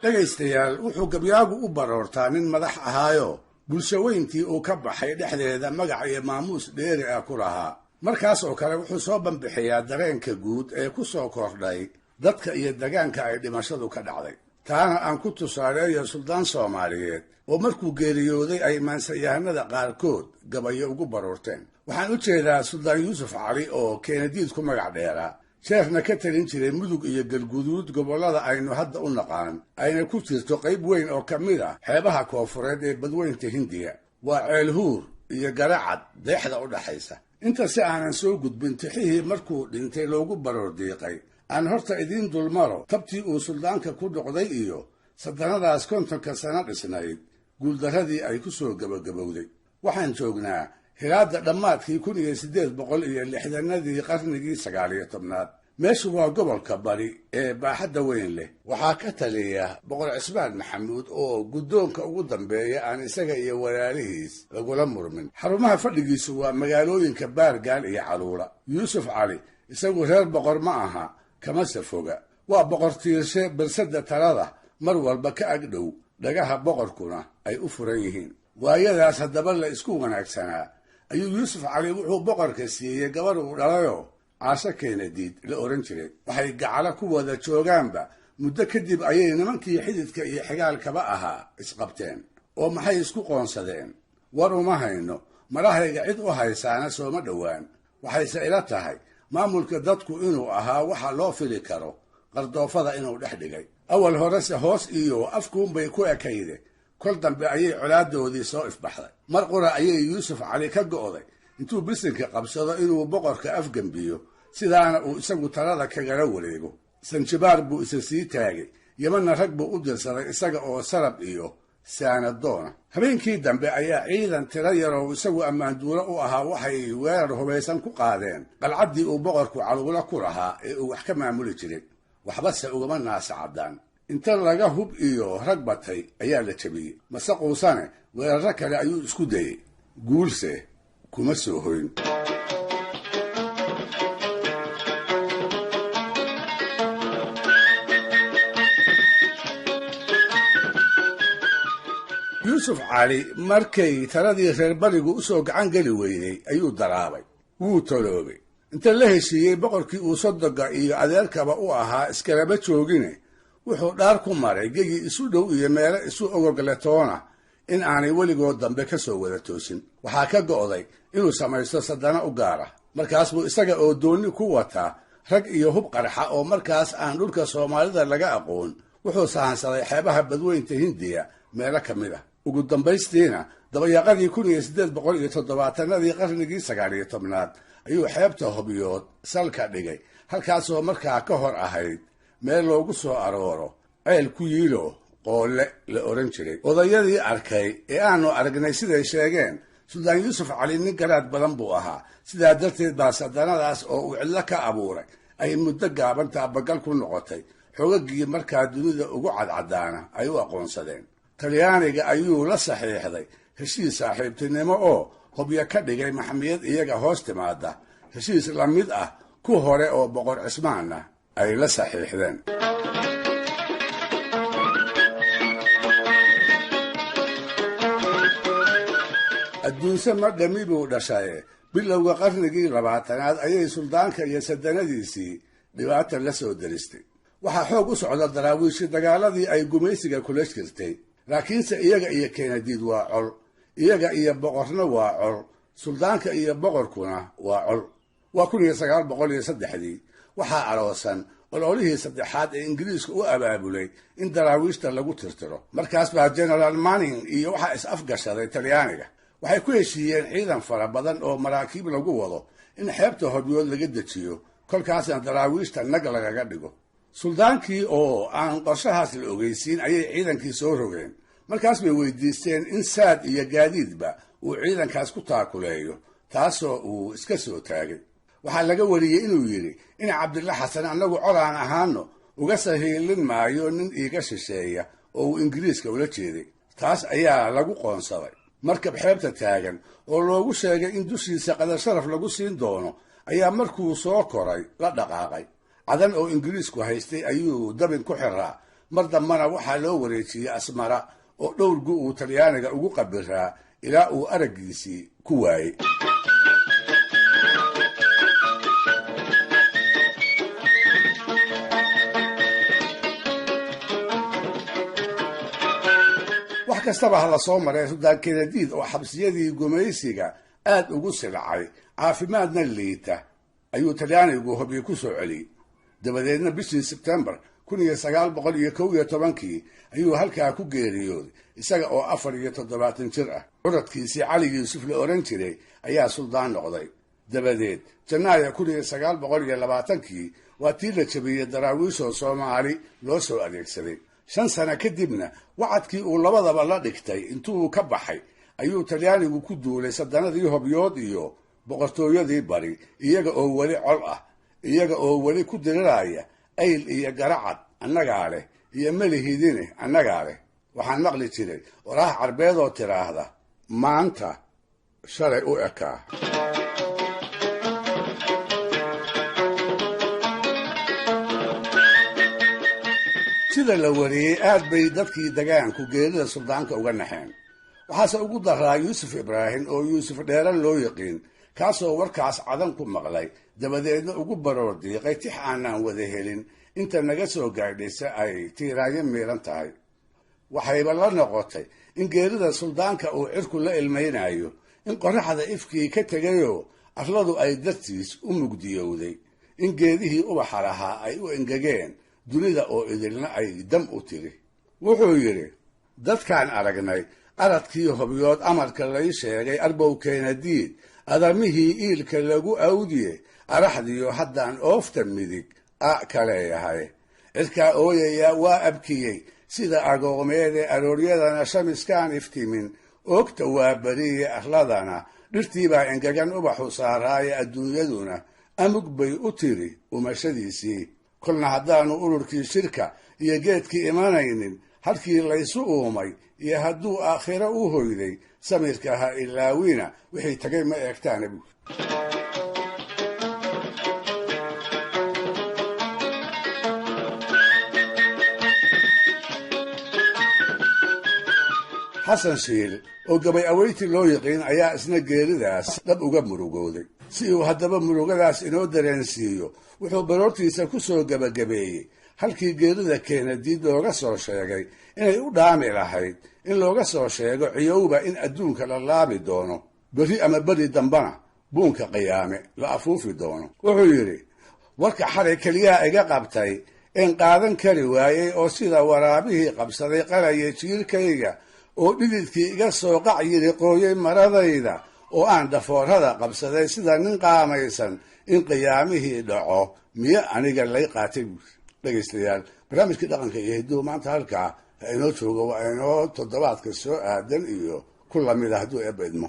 dhegaystayaal wuxuu gabyaagu u baroortaa nin madax ahaayo bulshaweyntii uu ka baxay dhexdeeda magac iyo maamuus dheeri ah ku lahaa markaas oo kale wuxuu soo banbixiyaa dareenka guud ee ku soo kordhay dadka iyo degaanka ay dhimashadu ka dhacday taana aan ku tusaaleeyo suldaan soomaaliyeed oo markuu geeriyooday ay maansayahanada qaarkood gabayo ugu baroorteen waxaan u jeedaa suldaan yuusuf cali oo keenadiid ku magac dheeraa sheekhna ka talin jiray mudug iyo galguduud gobollada aynu hadda u naqaan ayna ku jirto qayb weyn oo ka mid ah xeebaha koofureed ee badweynta hindiya waa ceelhuur iyo garacad deexda u dhaxaysa inta si aanan soo gudbin tixihii markuu dhintay loogu baroor diiqay aan horta idiin dulmaro tabtii uu suldaanka ku dhoqday iyo sadanadaas 50 sano dhisnayd guuldarradii ay ku soo gabagabowday waxaan joognaa hilaada dhammaadkii 1860 qarnigii 19 meeshu waa gobolka bari ee baaxadda weyn leh waxaa ka taliya boqor cismaan maxamuud oo guddoonka ugu dambeeya aan isaga iyo walaalihiis lagula murmin xarumaha fadhigiisu waa magaalooyinka baargaal iyo caluula yuusuf cali isagu reer boqor ma aha kama safoga waa boqor tiirshe balsada talada mar walba ka agdhow dhagaha boqorkuna ay u furan yihiin waayadaas haddaba la isku wanaagsanaa ayuu yuusuf cali wuxuu boqorka siiyey gabar uu dhalayo caasho keenadiid la oran jiray waxay gacalo ku wada joogaanba muddo kadib ayay nimankii xididka iyo xigaalkaba ahaa isqabteen oo maxay isku qoonsadeen war uma hayno marahayga cid u haysaana sooma dhowaan waxayse ila tahay maamulka dadku inuu ahaa waxa loo fili karo qardoofada inuu dhex dhigay awal horese hoos iyo afkuunbay ku ekayde kol dambe ayay colaadoodii soo ifbaxday mar qura ayay yuusuf cali ka go'day intuu bisinka qabsado inuu boqorka afgambiyo sidaana uu isagu talada kagala wareego sanjibaar buu isa sii taagay yamanna rag buu u dirsaday isaga oo sarab iyo saanadoona habeenkii dambe ayaa ciidan tiro yaroo isagu ammaanduuro u ahaa waxay weerar hubaysan ku qaadeen qalcaddii uu boqorku caluula ku lahaa ee uu wax ka maamuli jiray waxbase ugama naasacadaan inta laga hub iyo rag batay ayaa la jabiyey mase quusane weerarro kale ayuu isku dayey guulse kuma soo hoyn yuusuf cali markay taladii reer barigu u soo gacan geli weynay ayuu daraabay wuu toloobay inta la heshiiyey boqorkii uu sodoga iyo adeerkaba u ahaa iskalaba joogine wuxuu dhaar ku maray gegi isu dhow iyo meelo isu ogolgaletoona in aanay weligood dambe ka soo wada toosin waxaa ka go'day inuu samaysto sadana u gaara markaas buu isaga oo doonni ku wataa rag iyo hub qarxa oo markaas aan dhulka soomaalida laga aqoon wuxuu sahansaday xeebaha badweynta hindiya meelo ka mid ah ugu dambaystiina dabayaaqadii 1870 qarnigii 19 ayuu xeebta hobyood salka dhigay halkaasoo markaa ka hor ahayd meel loogu soo arooro ceel ku yiilo qoole la oran jiray odayadii arkay ee aanu aragnay siday sheegeen suldaan yuusuf cali nin garaad badan buu ahaa sidaa darteed baa sadanadaas oo uu cidlo ka abuuray ay muddo gaaban taabagal ku noqotay xoogagii markaa dunida ugu cadcadaana ay u aqoonsadeen talyaaniga ayuu la saxiixday heshiis saaxiibtinimo oo hobyo ka dhigay maxamiyad iyaga hoos timaada heshiis la mid ah ku hore oo boqor cismaanna ay la saxiixdeen adduunse ma dhami buu dhashaye bilowga qarnigii 20aad ayay suldaanka iyo sadanadiisii dhibaata la soo daristay waxaa xoog u socda daraawiishi dagaaladii ay gumaysiga kula jirtay laakiinse iyaga iyo keenadiid waa col iyaga iyo boqorna waa col suldaanka iyo boqorkuna waa col waa 1903 waxaa aroosan ololihii saddexaad ee ingiriisku u abaabulay in daraawiishta lagu tirtiro markaas baa general manning iyo waxaa is afgashaday talyaaniga waxay ku heshiiyeen ciidan fara badan oo maraakiib lagu wado in xeebta hobyood laga dejiyo kolkaasna daraawiishta nag lagaga dhigo suldaankii oo aan qorshahaas la ogeysiin ayay ciidankii soo rogeen markaas bay weydiisteen in saad iyo gaadiidba uu ciidankaas ku taakuleeyo taasoo uu iska soo taagay waxaa laga wariyey inuu yidhi in cabdilla xasan annagu colaan ahaano uga sahiilin maayo nin iiga shisheeya oo uu ingiriiska ula jeeday taas ayaa lagu qoonsaday markab xeebta taagan oo loogu sheegay in dushiisa qadar sharaf lagu siin doono ayaa markuu soo koray la dhaqaaqay cadan oo ingiriisku haystay ayuu dabin ku xiraa mar dambana waxaa loo wareejiyey Asmara oo dhowr gu uu Talyaaniga ugu qabiraa ilaa uu araggiisii ku waayey. wax kastaba ha la soo maray Suldaan Keenadiid oo xabsiyadii gumaysiga aad ugu silcay caafimaadna liita ayuu Talyaanigu Hobyo ku soo celiyey. dabadeedna bishii Sebtembar 1911 ayuu halkaa ku geeriyooday isaga oo 74 jir ah. curadkiisii Cali Yuusuf la oran jiray ayaa suldaan noqday. dabadeed Janaayo 1920 waa tii la jabiyey daraawiishoo Soomaali loo soo adeegsaday. 5 sano kadibna wacadkii uu labadaba la dhigtay intuu ka baxay ayuu Talyaanigu ku duulay sadanadii Hobyood iyo boqortooyadii bari iyaga oo wali col ah, iyaga oo wali ku diriraya ayl iyo garacad annagaa leh iyo malihidine annagaa leh. waxaan maqli jiray waraah carbeed oo tiraahda maanta shalay u ekaa. sida la wariyey aad bay dadkii degaanku geerida suldaanka uga naxeen. waxaase ugu daraa Yuusuf Ibraahim oo Yuusuf Dheere loo yaqiin, kaasoo warkaas cadan ku maqlay dabadeedna ugu baroor diiqay tix aanaan wada helin inta naga soo gaadhaysa ay tiiraayo miiran tahay. waxayba la noqotay in geerida suldaanka uu cirku la ilmaynayo, in qoraxda ifkii ka tegayoo arladu ay dartiis u mugdiyowday, in geedihii ubaxa lahaa ay u engegeen, dunida oo idilna ay dam u tiri. wuxuu yidhi dadkaan aragnay aradkii Hobyood amarka lay sheegay Arbow Keenadiid adamihii iilka lagu awdiye araxdiyo haddaan oofta midig ka leeyahay. cirkaa ooyaya waa abkiyey sida agoomeede arooryadana shamiskaan iftimin, oogta waa bariye arladana dhirtiibaa engegan ubaxu saaraaye adduunyaduna amug bay u tiri umashadiisii. kolna haddaanu ururkii shirka iyo geedkii imanaynin halkii laysu uumay iyo hadduu aakhiro u hoyday samirka ha ilaawina wixii tagay ma eegtaana buur. xasan shiil oo gabay aweyti loo yaqiin ayaa isna geeridaas dhab uga murugooday. si uu haddaba murugadaas inoo dareensiiyo wuxuu baroortiisa ku soo gabagabeeyey halkii geerida Keenadiid looga soo sheegay inay u dhaami lahayd in looga soo sheego ciyowba in adduunka la laabi doono, beri ama beri dambana buunka qiyaame la afuufi doono. wuxuu yidhi warka xalay keliyaha iga qabtay in qaadan kari waayey oo sida waraabihii qabsaday qalaya jiirkayga oo dhididkii iga soo qac yiri qooyay maradayda oo aan dhafoorada qabsaday sida nin qaamaysan in qiyaamihii dhaco miya aniga lay qaatay. dhegaystayaal barnaamijkii dhaqanka iyo hidduhu maanta halkaa ha inoo joogo waa inoo toddobaadka soo aadan iyo ku lamid ah hadduu eebba idmo.